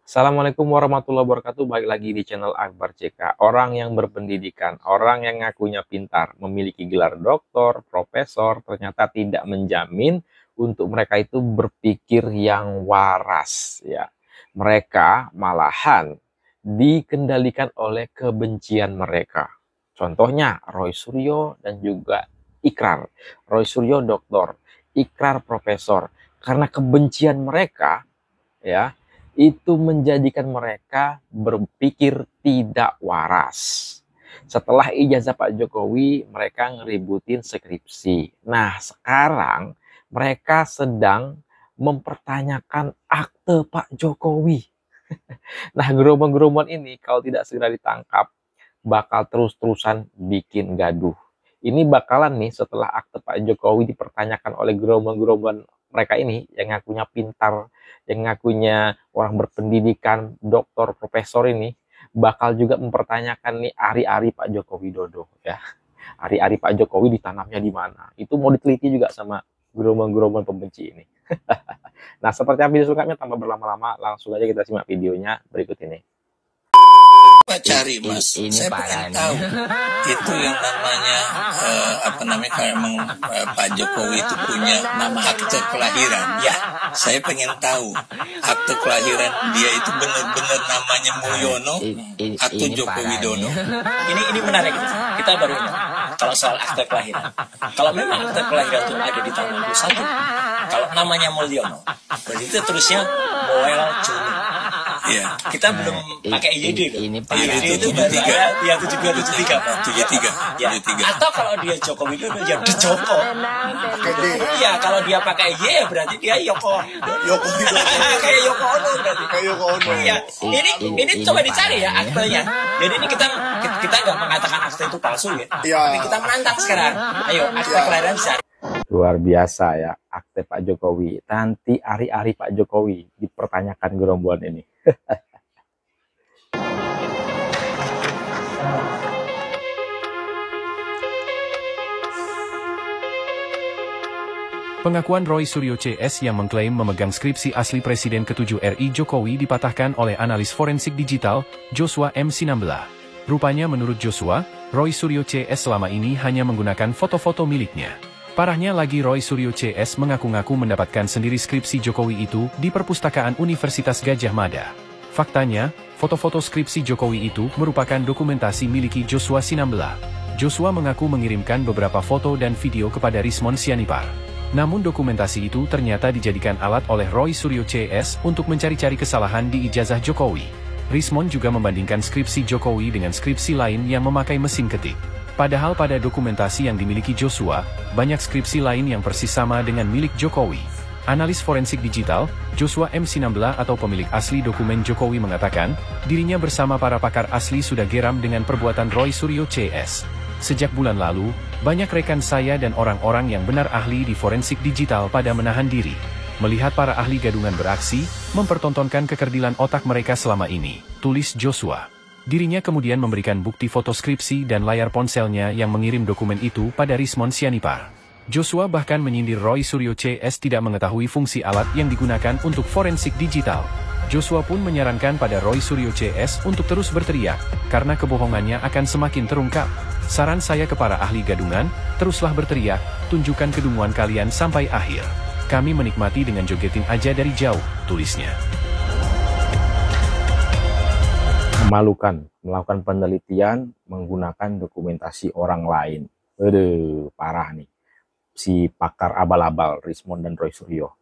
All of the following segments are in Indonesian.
Assalamualaikum warahmatullahi wabarakatuh. Balik lagi di channel Akbar CK. Orang yang berpendidikan, orang yang ngakunya pintar, memiliki gelar doktor, profesor, ternyata tidak menjamin untuk mereka itu berpikir yang waras. Ya, mereka malahan dikendalikan oleh kebencian mereka. Contohnya Roy Suryo dan juga Ikrar. Roy Suryo doktor, Ikrar profesor. Karena kebencian mereka, ya, itu menjadikan mereka berpikir tidak waras. Setelah ijazah Pak Jokowi, mereka ngeributin skripsi. Nah, sekarang mereka sedang mempertanyakan akte Pak Jokowi. Nah, gerombolan-gerombolan ini kalau tidak segera ditangkap, bakal terus-terusan bikin gaduh. Ini bakalan nih setelah akte Pak Jokowi dipertanyakan oleh gerombolan-gerombolan mereka ini yang ngakunya pintar, yang ngakunya orang berpendidikan, doktor, profesor ini bakal juga mempertanyakan nih ari-ari Pak Joko Widodo ya. Ari-ari Pak Jokowi ditanamnya di mana? Itu mau diteliti juga sama gerombolan-gerombolan pembenci ini. Nah, seperti apa video selengkapnya tanpa berlama-lama, langsung aja kita simak videonya berikut ini. Cari mas, saya pengen tahu itu yang namanya Pak Jokowi itu punya nama akte kelahiran. Ya, saya pengen tahu akte kelahiran dia itu benar-benar namanya Mulyono atau Joko Widodo. Ini menarik, kita baru ingat kalau soal akte kelahiran. Kalau memang akte kelahiran itu ada di tahun 61, kalau namanya Mulyono, berarti itu terusnya Moel Joni. Ya, kita belum pakai IYD loh. IYD itu 73. Ya 73 Pak. 73. Ya. Atau kalau dia Joko Widodo ya di Joko. Iya, kalau dia pakai Y ya berarti dia Yoko Widodo. Kayak Yoko Ono berarti. Kayak Yoko Ono. Iya. Ini coba dicari ya aktenya. Jadi ini kita nggak mengatakan akte itu palsu ya. Tapi kita menantang sekarang. Ayo akte kelahiran dicari. Luar biasa ya, akte Pak Jokowi. Nanti ari-ari Pak Jokowi dipertanyakan gerombolan ini. Pengakuan Roy Suryo CS yang mengklaim memegang skripsi asli Presiden ke-7 RI Jokowi dipatahkan oleh analis forensik digital, Joshua M. Sinambela. Rupanya menurut Joshua, Roy Suryo CS selama ini hanya menggunakan foto-foto miliknya. Parahnya lagi, Roy Suryo CS mengaku-ngaku mendapatkan sendiri skripsi Jokowi itu di perpustakaan Universitas Gadjah Mada. Faktanya, foto-foto skripsi Jokowi itu merupakan dokumentasi miliki Joshua Sinambela. Joshua mengaku mengirimkan beberapa foto dan video kepada Rismon Sianipar. Namun dokumentasi itu ternyata dijadikan alat oleh Roy Suryo CS untuk mencari-cari kesalahan di ijazah Jokowi. Rismon juga membandingkan skripsi Jokowi dengan skripsi lain yang memakai mesin ketik. Padahal pada dokumentasi yang dimiliki Joshua, banyak skripsi lain yang persis sama dengan milik Jokowi. Analis forensik digital, Joshua M. Sinambela atau pemilik asli dokumen Jokowi mengatakan, dirinya bersama para pakar asli sudah geram dengan perbuatan Roy Suryo CS. Sejak bulan lalu, banyak rekan saya dan orang-orang yang benar ahli di forensik digital pada menahan diri. Melihat para ahli gadungan beraksi, mempertontonkan kekerdilan otak mereka selama ini, tulis Joshua. Dirinya kemudian memberikan bukti foto skripsi dan layar ponselnya yang mengirim dokumen itu pada Rismon Sianipar. Joshua bahkan menyindir Roy Suryo CS tidak mengetahui fungsi alat yang digunakan untuk forensik digital. Joshua pun menyarankan pada Roy Suryo CS untuk terus berteriak, karena kebohongannya akan semakin terungkap. Saran saya ke para ahli gadungan, teruslah berteriak, tunjukkan kedunguan kalian sampai akhir. Kami menikmati dengan jogetin aja dari jauh, tulisnya. Memalukan, melakukan penelitian menggunakan dokumentasi orang lain. Aduh, parah nih. Si pakar abal-abal, Rismon dan Roy Suryo.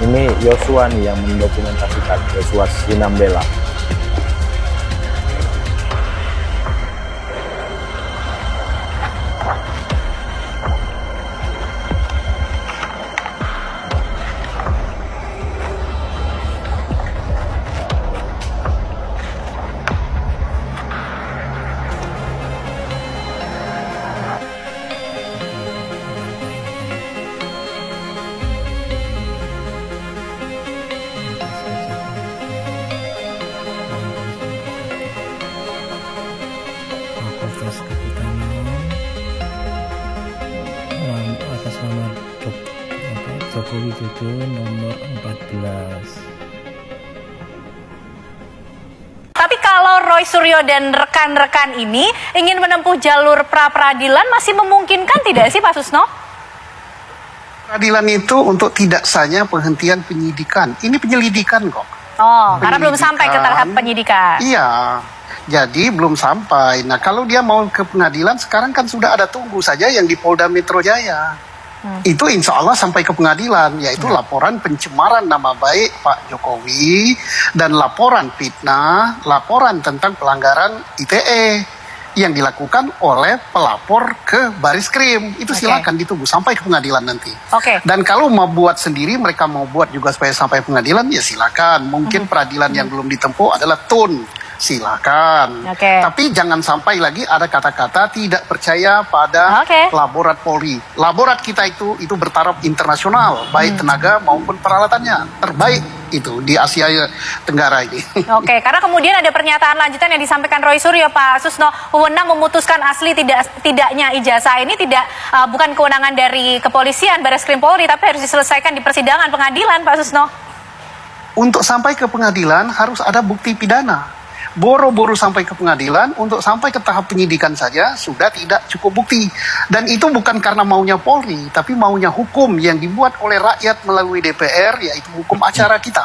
Ini Joshua nih yang mendokumentasikan, Joshua Sinambela. Joko Widodo nomor 14. Tapi kalau Roy Suryo dan rekan-rekan ini ingin menempuh jalur pra-peradilan masih memungkinkan tidak sih Pak Susno? Peradilan itu untuk tidak saja penghentian penyidikan. Ini penyelidikan kok. Oh, karena belum sampai ke tahap penyidikan. Iya, jadi belum sampai. Nah, kalau dia mau ke pengadilan, sekarang kan sudah ada tunggu saja yang di Polda Metro Jaya. Itu insya Allah sampai ke pengadilan, yaitu laporan pencemaran nama baik Pak Jokowi dan laporan fitnah, laporan tentang pelanggaran ITE yang dilakukan oleh pelapor ke Bariskrim. Itu silakan ditunggu sampai ke pengadilan nanti. Dan kalau mau buat sendiri, mereka mau buat juga supaya sampai pengadilan, ya silakan. Mungkin peradilan yang belum ditempuh adalah TUN. Silakan. Tapi jangan sampai lagi ada kata-kata tidak percaya pada laborat Polri. Laborat kita itu bertaraf internasional, baik tenaga maupun peralatannya. Terbaik itu di Asia Tenggara ini. Karena kemudian ada pernyataan lanjutan yang disampaikan Roy Suryo, Pak Susno, wewenang memutuskan asli tidaknya ijazah ini bukan kewenangan dari kepolisian, Bareskrim Polri, tapi harus diselesaikan di persidangan pengadilan, Pak Susno. Untuk sampai ke pengadilan harus ada bukti pidana. Boro-boro sampai ke pengadilan, untuk sampai ke tahap penyidikan saja sudah tidak cukup bukti. Dan itu bukan karena maunya Polri, tapi maunya hukum yang dibuat oleh rakyat melalui DPR, yaitu hukum acara kita.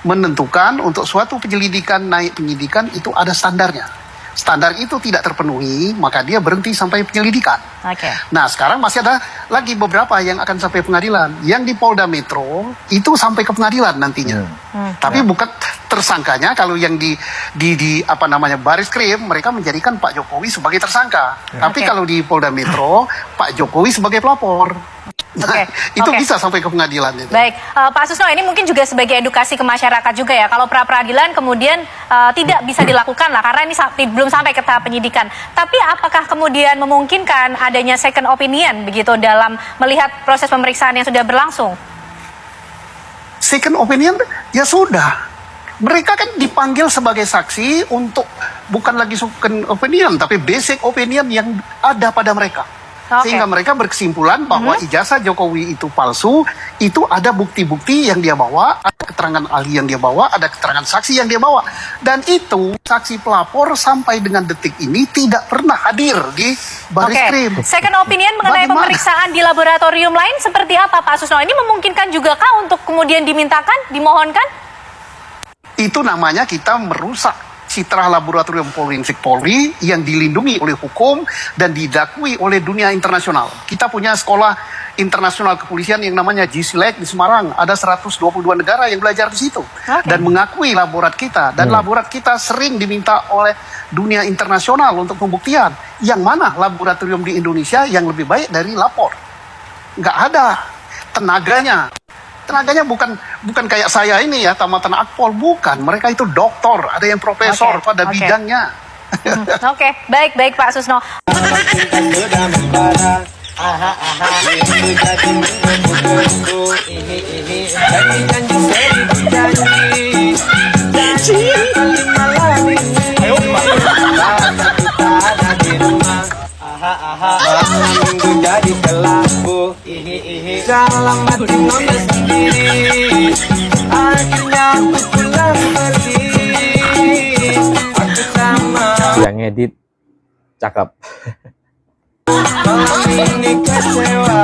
Menentukan untuk suatu penyelidikan naik penyidikan itu ada standarnya. Standar itu tidak terpenuhi, maka dia berhenti sampai penyelidikan. Nah, sekarang masih ada lagi beberapa yang akan sampai pengadilan. Yang di Polda Metro itu sampai ke pengadilan nantinya. Tapi bukan tersangkanya. Kalau yang di Bariskrim, mereka menjadikan Pak Jokowi sebagai tersangka. Tapi kalau di Polda Metro, Pak Jokowi sebagai pelapor. Nah, itu bisa sampai ke pengadilan itu. Baik, Pak Susno, ini mungkin juga sebagai edukasi ke masyarakat juga ya. Kalau pra-peradilan kemudian tidak bisa dilakukan lah karena ini belum sampai ke tahap penyidikan. Tapi apakah kemudian memungkinkan adanya second opinion begitu dalam melihat proses pemeriksaan yang sudah berlangsung? Second opinion ya sudah. Mereka kan dipanggil sebagai saksi untuk bukan lagi second opinion, tapi basic opinion yang ada pada mereka. Sehingga mereka berkesimpulan bahwa ijazah Jokowi itu palsu, itu ada bukti-bukti yang dia bawa, ada keterangan ahli yang dia bawa, ada keterangan saksi yang dia bawa. Dan itu saksi pelapor sampai dengan detik ini tidak pernah hadir di Bariskrim. Second opinion mengenai pemeriksaan di laboratorium lain seperti apa Pak Susno? Ini memungkinkan juga kah untuk kemudian dimintakan, dimohonkan? Itu namanya kita merusak citra laboratorium forensik Polri yang dilindungi oleh hukum dan didakui oleh dunia internasional. Kita punya sekolah internasional kepolisian yang namanya GSILEC di Semarang. Ada 122 negara yang belajar di situ dan mengakui laborat kita. Dan laborat kita sering diminta oleh dunia internasional untuk pembuktian. Yang mana laboratorium di Indonesia yang lebih baik dari lapor? Nggak ada. Tenaganya bukan kayak saya ini ya, tamatan Akpol, bukan. Mereka itu doktor, ada yang profesor pada bidangnya. Baik Pak Susno. Jadi kelabu dalam hati nona sendiri, akhirnya aku pulang pergi. Aku sama yang ngedit cakep. malam ini kecewa.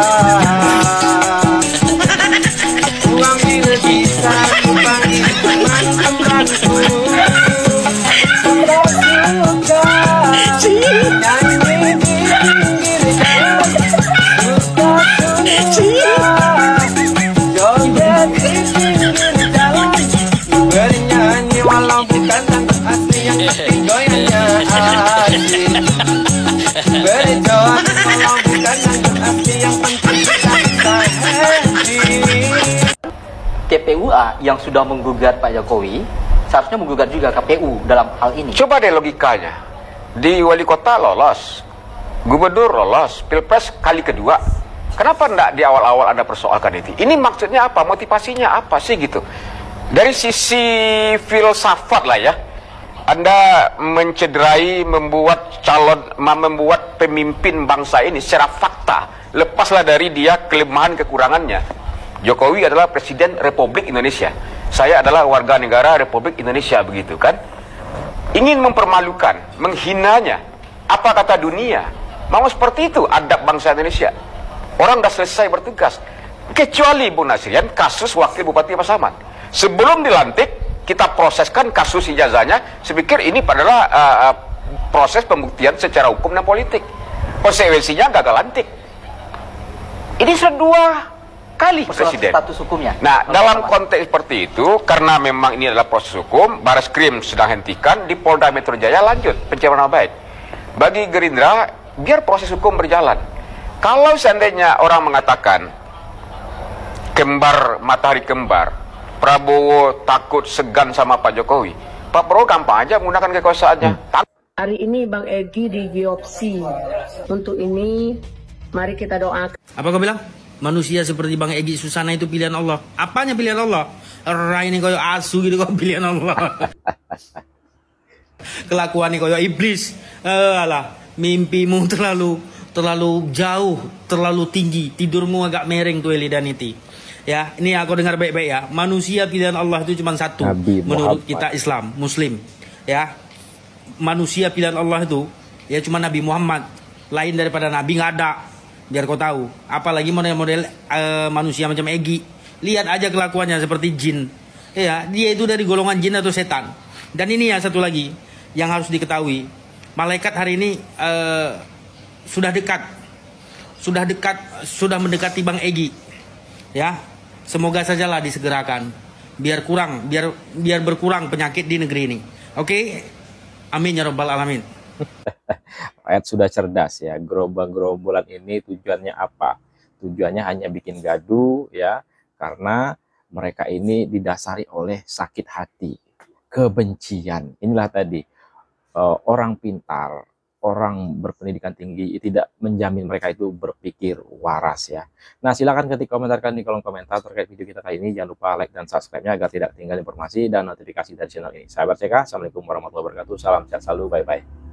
Uang bila bisa aku panggil teman-temanku. Sudah suka nyanyi di pinggir jalan. Sudah suka joget di pinggir jalan. Bernyanyi walau bukan lagu asli, yang penting goyangnya asik. Berjoget walau bukan lagu asli, yang penting kita happy. TPUA yang sudah menggugat Pak Jokowi seharusnya menggugat juga KPU dalam hal ini. Coba deh logikanya, di wali kota lolos, gubernur lolos, pilpres kali kedua, kenapa enggak di awal-awal Anda persoalkan itu? Ini maksudnya apa? Motivasinya apa sih gitu? Dari sisi filsafat lah ya, Anda mencederai, membuat pemimpin bangsa ini secara fakta. Lepaslah dari dia kelemahan kekurangannya. Jokowi adalah Presiden Republik Indonesia. Saya adalah warga negara Republik Indonesia, begitu kan? Ingin mempermalukan, menghinanya. Apa kata dunia? Mau seperti itu adab bangsa Indonesia. Orang dah selesai bertugas. Kecuali Bu Nasrian, kasus Wakil Bupati Pasaman. Sebelum dilantik, kita proseskan kasus ijazahnya. Saya pikir ini adalah proses pembuktian secara hukum dan politik. Konsekuensinya gagal lantik. Ini sudah 2 kali presiden. Status hukumnya. Nah, dalam konteks seperti itu, karena memang ini adalah proses hukum, Barreskrim sedang hentikan, di Polda Metro Jaya lanjut pencemaran nama baik. Bagi Gerindra, biar proses hukum berjalan. Kalau seandainya orang mengatakan matahari kembar, Prabowo takut segan sama Pak Jokowi, Pak Prabowo gampang aja menggunakan kekuasaannya. Hari ini Bang Egy di biopsi. Untuk ini, mari kita doakan. Apa kau bilang? Manusia seperti Bang Egy Susana itu pilihan Allah. Apanya pilihan Allah? Rai ini koyo asu gitu kok pilihan Allah. Kelakuan ini koyo iblis. Alah, mimpimu terlalu jauh, terlalu tinggi. Tidurmu agak mereng tuh Eli dan Niti. Ya, ini aku dengar baik-baik ya. Manusia pilihan Allah itu cuma satu. Nabi menurut Muhammad. kita Islam, Muslim. Ya, manusia pilihan Allah itu ya cuma Nabi Muhammad. Lain daripada Nabi nggak ada. Biar kau tahu, apalagi model-model manusia macam Egy. Lihat aja kelakuannya seperti jin. Ya, dia itu dari golongan jin atau setan. Dan ini ya satu lagi yang harus diketahui. Malaikat hari ini sudah mendekati Bang Egy. Ya, semoga sajalah disegerakan. Biar berkurang penyakit di negeri ini. Oke? Amin ya rabbal alamin. Rakyat sudah cerdas ya. Gerombolan ini tujuannya apa? Tujuannya hanya bikin gaduh ya, karena mereka ini didasari oleh sakit hati, kebencian. Inilah tadi orang pintar, orang berpendidikan tinggi tidak menjamin mereka itu berpikir waras ya. Nah, silakan ketik komentarkan di kolom komentar terkait video kita kali ini. Jangan lupa like dan subscribe-nya agar tidak ketinggalan informasi dan notifikasi dari channel ini. Saya Akbar CK, Assalamualaikum warahmatullahi wabarakatuh. Salam sehat selalu, bye-bye.